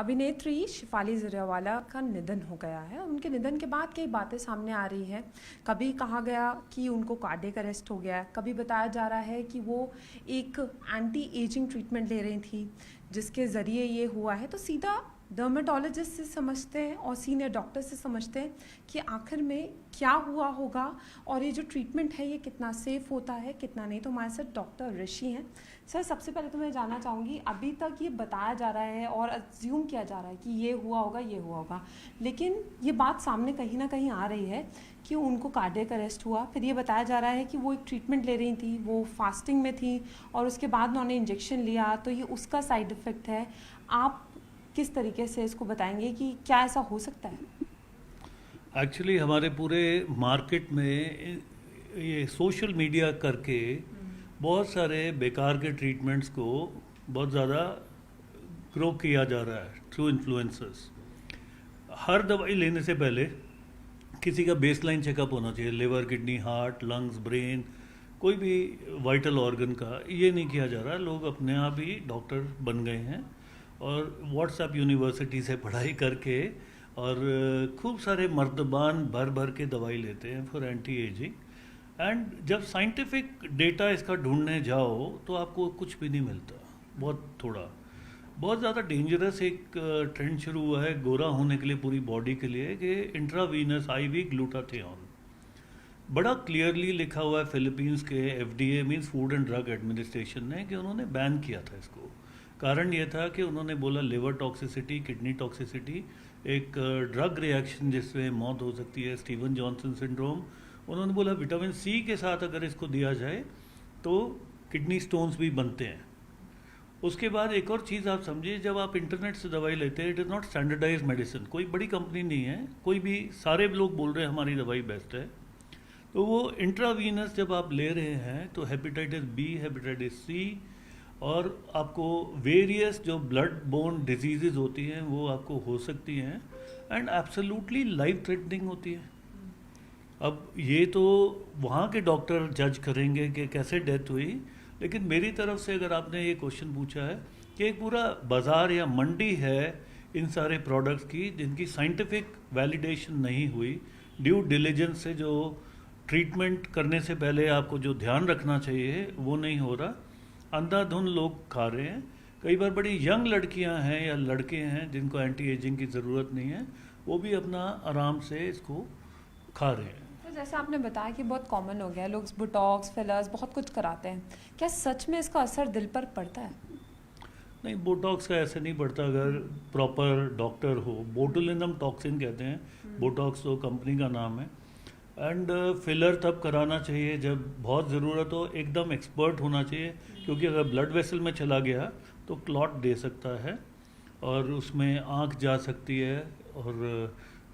अभिनेत्री शिफाली जरियावाला का निधन हो गया है। उनके निधन के बाद कई बातें सामने आ रही हैं। कभी कहा गया कि उनको कार्डियक अरेस्ट हो गया है, कभी बताया जा रहा है कि वो एक एंटी एजिंग ट्रीटमेंट ले रही थी जिसके ज़रिए ये हुआ है। तो सीधा डर्मेटोलॉजिस्ट से समझते हैं और सीनियर डॉक्टर से समझते हैं कि आखिर में क्या हुआ होगा और ये जो ट्रीटमेंट है ये कितना सेफ़ होता है, कितना नहीं। तो हमारे साथ डॉक्टर ऋषि हैं। सर, सबसे पहले तो मैं जानना चाहूँगी, अभी तक ये बताया जा रहा है और अज्यूम किया जा रहा है कि ये हुआ होगा, ये हुआ होगा, लेकिन ये बात सामने कहीं ना कहीं आ रही है कि उनको कार्डियक अरेस्ट हुआ। फिर ये बताया जा रहा है कि वो एक ट्रीटमेंट ले रही थी, वो फास्टिंग में थी और उसके बाद उन्होंने इंजेक्शन लिया, तो ये उसका साइड इफ़ेक्ट है। आप किस तरीके से इसको बताएंगे कि क्या ऐसा हो सकता है? एक्चुअली हमारे पूरे मार्केट में ये सोशल मीडिया करके बहुत सारे बेकार के ट्रीटमेंट्स को बहुत ज़्यादा ग्रो किया जा रहा है थ्रू इन्फ्लुएंसर्स। हर दवाई लेने से पहले किसी का बेसलाइन चेकअप होना चाहिए, liver, kidney, heart, lungs, brain, कोई भी वाइटल ऑर्गन का। ये नहीं किया जा रहा। लोग अपने आप ही डॉक्टर बन गए हैं और व्हाट्सएप यूनिवर्सिटी से पढ़ाई करके और खूब सारे मर्दबान भर भर के दवाई लेते हैं फॉर एंटी एजिंग। एंड जब साइंटिफिक डेटा इसका ढूंढने जाओ तो आपको कुछ भी नहीं मिलता, बहुत थोड़ा। बहुत ज़्यादा डेंजरस एक ट्रेंड शुरू हुआ है गोरा होने के लिए पूरी बॉडी के लिए कि इंट्रावीनस आईवी ग्लूटाथियोन। बड़ा क्लियरली लिखा हुआ है फिलीपींस के FDA means food and drug administration ने कि उन्होंने बैन किया था इसको। कारण ये था कि उन्होंने बोला लिवर टॉक्सिसिटी, किडनी टॉक्सिसिटी, एक ड्रग रिएक्शन जिससे मौत हो सकती है, स्टीवन जॉनसन सिंड्रोम। उन्होंने बोला विटामिन सी के साथ अगर इसको दिया जाए तो किडनी स्टोन्स भी बनते हैं। उसके बाद एक और चीज़ आप समझिए, जब आप इंटरनेट से दवाई लेते हैं, it is not standardize medicine. कोई बड़ी कंपनी नहीं है, कोई भी, सारे लोग बोल रहे हैं हमारी दवाई बेस्ट है। तो वो इंट्रावीनस जब आप ले रहे हैं तो हेपेटाइटिस बी, हेपेटाइटिस सी और आपको वेरियस जो ब्लड बोर्न डिजीज़ होती हैं वो आपको हो सकती हैं एंड एब्सोल्युटली लाइफ थ्रेटनिंग होती है। अब ये तो वहाँ के डॉक्टर जज करेंगे कि कैसे डेथ हुई, लेकिन मेरी तरफ से अगर आपने ये क्वेश्चन पूछा है कि एक पूरा बाज़ार या मंडी है इन सारे प्रोडक्ट्स की जिनकी साइंटिफिक वैलिडेशन नहीं हुई, ड्यू डिलिजेंस से जो ट्रीटमेंट करने से पहले आपको जो ध्यान रखना चाहिए वो नहीं हो रहा। अंधाधुंध लोग खा रहे हैं। कई बार बड़ी यंग लड़कियां हैं या लड़के हैं जिनको एंटी एजिंग की ज़रूरत नहीं है, वो भी अपना आराम से इसको खा रहे हैं। तो जैसे आपने बताया कि बहुत कॉमन हो गया है, लोग बोटॉक्स, फिलर्स बहुत कुछ कराते हैं, क्या सच में इसका असर दिल पर पड़ता है? नहीं, बोटॉक्स का ऐसे नहीं पड़ता अगर प्रॉपर डॉक्टर हो। बोटुलिनम टॉक्सिन कहते हैं, बोटॉक्स तो कंपनी का नाम है। एंड फिलर तब कराना चाहिए जब बहुत ज़रूरत हो, एकदम एक्सपर्ट होना चाहिए, क्योंकि अगर ब्लड वेसल में चला गया तो क्लॉट दे सकता है और उसमें आँख जा सकती है और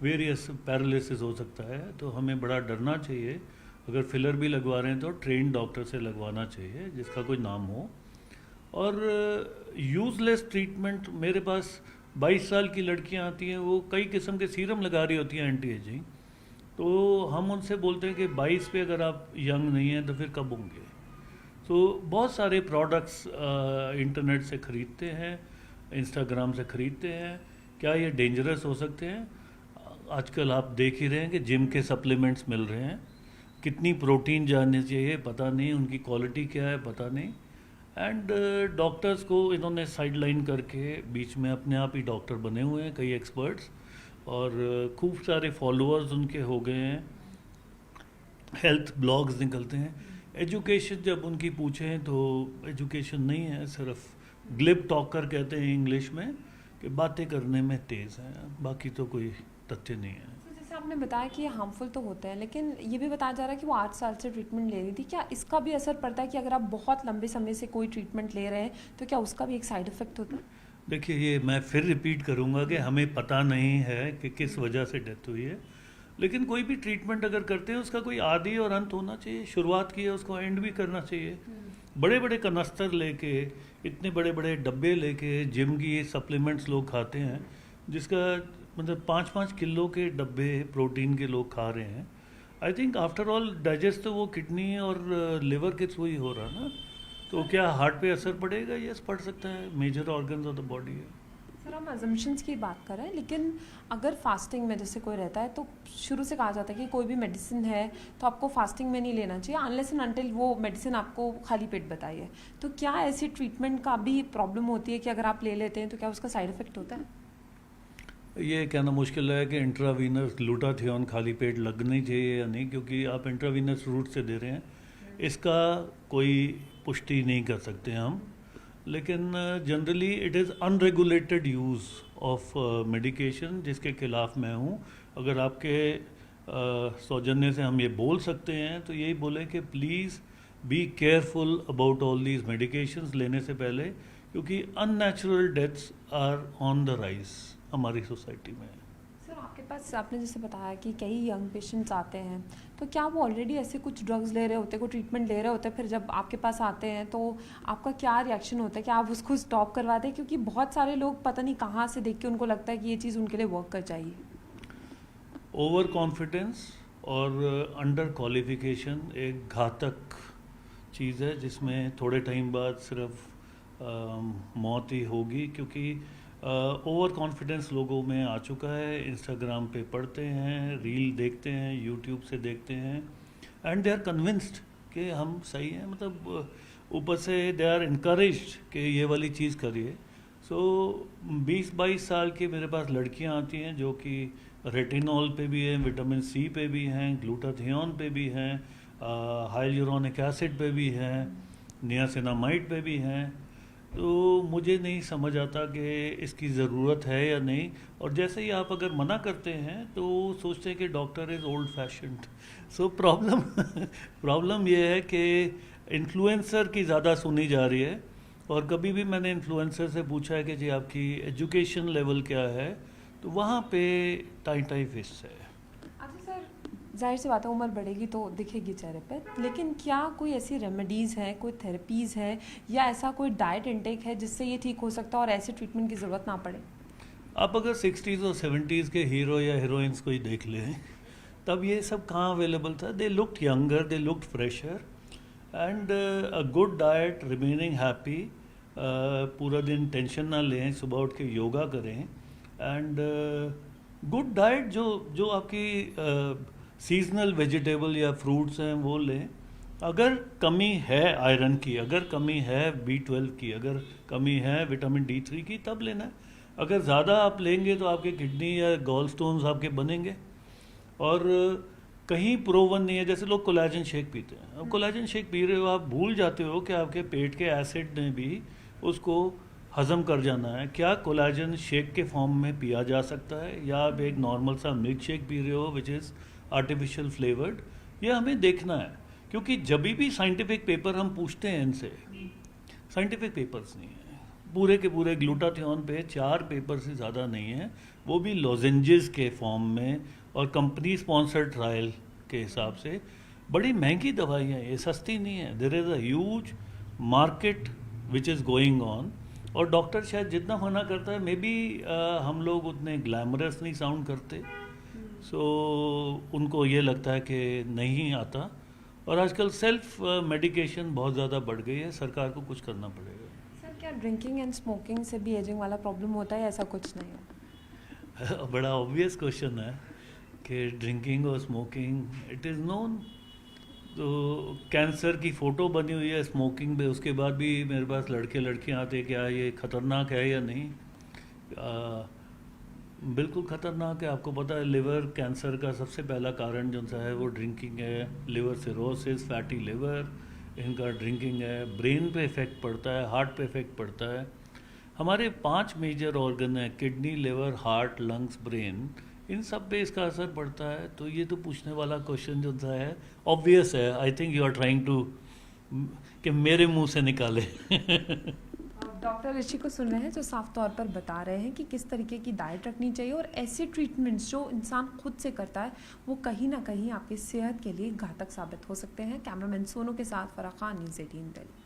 वेरियस पैरालिसिस हो सकता है। तो हमें बड़ा डरना चाहिए। अगर फिलर भी लगवा रहे हैं तो ट्रेन डॉक्टर से लगवाना चाहिए जिसका कोई नाम हो। और यूज़लेस ट्रीटमेंट, मेरे पास 22 साल की लड़कियां आती हैं, वो कई किस्म के सीरम लगा रही होती हैं एंटी एजिंग। तो हम उनसे बोलते हैं कि 22 पे अगर आप यंग नहीं हैं तो फिर कब होंगे। तो बहुत सारे प्रोडक्ट्स इंटरनेट से ख़रीदते हैं, इंस्टाग्राम से ख़रीदते हैं। क्या ये डेंजरस हो सकते हैं? आजकल आप देख ही रहे हैं कि जिम के सप्लीमेंट्स मिल रहे हैं, कितनी प्रोटीन जानी चाहिए पता नहीं, उनकी क्वालिटी क्या है पता नहीं। एंड डॉक्टर्स को इन्होंने साइडलाइन करके बीच में अपने आप ही डॉक्टर बने हुए हैं कई एक्सपर्ट्स, और खूब सारे फॉलोअर्स उनके हो गए हैं, हेल्थ ब्लॉग्स निकलते हैं। एजुकेशन जब उनकी पूछें तो एजुकेशन नहीं है, सिर्फ ग्लिप टॉकर कहते हैं इंग्लिश में, कि बातें करने में तेज़ हैं, बाकी तो कोई तथ्य नहीं है। जैसे आपने बताया कि ये हार्मफुल तो होते हैं, लेकिन ये भी बताया जा रहा है कि वो 8 साल से ट्रीटमेंट ले रही थी। क्या इसका भी असर पड़ता है कि अगर आप बहुत लंबे समय से कोई ट्रीटमेंट ले रहे हैं तो क्या उसका भी एक साइड इफ़ेक्ट होता है? देखिए, ये मैं फिर रिपीट करूंगा कि हमें पता नहीं है कि किस वजह से डेथ हुई है, लेकिन कोई भी ट्रीटमेंट अगर करते हैं उसका कोई आदि और अंत होना चाहिए। शुरुआत की है, उसको एंड भी करना चाहिए। बड़े बड़े कनस्तर लेके, इतने बड़े बड़े डब्बे लेके जिम की सप्लीमेंट्स लोग खाते हैं, जिसका मतलब 5-5 किलो के डब्बे प्रोटीन के लोग खा रहे हैं। I think after all digest तो वो किडनी और लिवर के थ्रू ही हो रहा ना। तो क्या हार्ट पे असर पड़ेगा? यस, पड़ सकता है, major organs of the body है। सर हम अजम्पशंस की बात कर रहे हैं, लेकिन अगर फास्टिंग में जैसे कोई रहता है तो शुरू से कहा जाता है कि कोई भी मेडिसिन है तो आपको फास्टिंग में नहीं लेना चाहिए अनलेस एंड अनटिल वो मेडिसिन आपको खाली पेट बताइए। तो क्या ऐसी ट्रीटमेंट का भी प्रॉब्लम होती है कि अगर आप ले लेते हैं तो क्या उसका साइड इफेक्ट होता है? ये कहना मुश्किल है कि इंट्रावीनस ग्लूटाथियोन खाली पेट लगनी चाहिए या नहीं, क्योंकि आप इंट्रावीनस रूट से दे रहे हैं, इसका कोई पुष्टि नहीं कर सकते हम। लेकिन generally it is unregulated use of medication जिसके खिलाफ मैं हूँ। अगर आपके सौजन्य से हम ये बोल सकते हैं तो यही बोले कि please be careful about all these medications लेने से पहले, क्योंकि unnatural deaths are on the rise हमारी सोसाइटी में। सर आपके पास आपने जैसे बताया कि कई यंग पेशेंट्स आते हैं, तो क्या वो ऑलरेडी ऐसे कुछ ड्रग्स ले रहे होते हैं, कोई ट्रीटमेंट ले रहे होते हैं, फिर जब आपके पास आते हैं तो आपका क्या रिएक्शन होता है? क्या आप उसको स्टॉप करवा दें? क्योंकि बहुत सारे लोग पता नहीं कहाँ से देख के उनको लगता है कि ये चीज़ उनके लिए वर्क कर जाएगी। ओवर कॉन्फिडेंस और अंडर क्वालिफिकेशन एक घातक चीज़ है जिसमें थोड़े टाइम बाद सिर्फ मौत ही होगी, क्योंकि ओवर कॉन्फिडेंस लोगों में आ चुका है। इंस्टाग्राम पे पढ़ते हैं, रील देखते हैं, यूट्यूब से देखते हैं एंड दे आर कन्विंस्ड कि हम सही हैं, मतलब ऊपर से दे आर इनकरेज्ड कि ये वाली चीज़ करिए। सो 20-22 साल की मेरे पास लड़कियां आती हैं जो कि रेटिनॉल पे भी हैं, विटामिन सी पे भी हैं, ग्लूटाथियोन पे भी हैं, हाइलुरोनिक एसिड पे भी हैं, नियासिनामाइड पे भी हैं। तो मुझे नहीं समझ आता कि इसकी ज़रूरत है या नहीं। और जैसे ही आप अगर मना करते हैं तो सोचते हैं कि doctor is old fashioned. So problem ये है कि इन्फ्लुएंसर की ज़्यादा सुनी जा रही है। और कभी भी मैंने इन्फ्लुएंसर से पूछा है कि जी आपकी एजुकेशन लेवल क्या है, तो वहाँ पे टाई फिश है। अच्छा सर, जाहिर सी बात है उम्र बढ़ेगी तो दिखेगी चेहरे पे, लेकिन क्या कोई ऐसी रेमेडीज़ हैं, कोई थेरेपीज़ हैं या ऐसा कोई डाइट इंटेक है जिससे ये ठीक हो सकता है और ऐसे ट्रीटमेंट की ज़रूरत ना पड़े? आप अगर 60s और 70s के हीरो या हीरोइंस को ही देख लें, तब ये सब कहाँ अवेलेबल था। They looked younger, they looked fresher and a good diet, remaining happy, पूरा दिन टेंशन ना लें, सुबह उठ के योगा करें एंड गुड डाइट जो आपकी सीजनल वेजिटेबल या फ्रूट्स हैं वो लें। अगर कमी है आयरन की, अगर कमी है B12 की, अगर कमी है विटामिन D3 की, तब लेना है। अगर ज़्यादा आप लेंगे तो आपके किडनी या गॉल स्टोन्स आपके बनेंगे। और कहीं प्रोवन नहीं है, जैसे लोग कोलाजन शेक पीते हैं। अब कोलाजन शेक पी रहे हो, आप भूल जाते हो कि आपके पेट के एसिड ने भी उसको हज़म कर जाना है। क्या कोलाजन शेक के फॉर्म में पिया जा सकता है, या आप एक नॉर्मल सा मिल्क शेक पी रहे हो विच इज़ आर्टिफिशियल फ्लेवर्ड? ये हमें देखना है, क्योंकि जब भी साइंटिफिक पेपर हम पूछते हैं इनसे, साइंटिफिक पेपर्स नहीं है। पूरे के पूरे ग्लूटाथियोन पे 4 पेपर से ज़्यादा नहीं है, वो भी लॉजेंजेस के फॉर्म में और कंपनी स्पॉन्सर्ड ट्रायल के हिसाब से। बड़ी महंगी दवाइयाँ, ये सस्ती नहीं है। There is a huge market which is going on. और डॉक्टर शायद जितना मना करता है, मे बी हम लोग उतने ग्लैमरस नहीं साउंड करते, सो उनको ये लगता है कि नहीं आता। और आजकल सेल्फ मेडिकेशन बहुत ज़्यादा बढ़ गई है, सरकार को कुछ करना पड़ेगा। सर क्या ड्रिंकिंग एंड स्मोकिंग से भी एजिंग वाला प्रॉब्लम होता है, ऐसा कुछ नहीं है? बड़ा ऑब्वियस क्वेश्चन है कि ड्रिंकिंग और स्मोकिंग, इट इज़ नोन। तो कैंसर की फ़ोटो बनी हुई है स्मोकिंग पे, उसके बाद भी मेरे पास लड़के लड़कियां आते हैं, क्या ये ख़तरनाक है या नहीं? बिल्कुल ख़तरनाक है। आपको पता है लिवर कैंसर का सबसे पहला कारण जो सा है वो ड्रिंकिंग है। लिवर सिरोसिस, फैटी लिवर, इनका ड्रिंकिंग है। ब्रेन पे इफ़ेक्ट पड़ता है, हार्ट पे इफ़ेक्ट पड़ता है। हमारे 5 मेजर ऑर्गन हैं, kidney, liver, heart, lungs, brain, इन सब पे इसका असर पड़ता है। तो ये तो पूछने वाला क्वेश्चन जो सा है ऑब्वियस है। I think you are trying to कि मेरे मुंह से निकाले। डॉक्टर ऋषि को सुन रहे हैं जो साफ तौर पर बता रहे हैं कि किस तरीके की डाइट रखनी चाहिए और ऐसे ट्रीटमेंट्स जो इंसान खुद से करता है वो कहीं ना कहीं आपकी सेहत के लिए घातक साबित हो सकते हैं। कैमरामैन सोनू के साथ फराह खान, न्यूज़ 18 दिल्ली।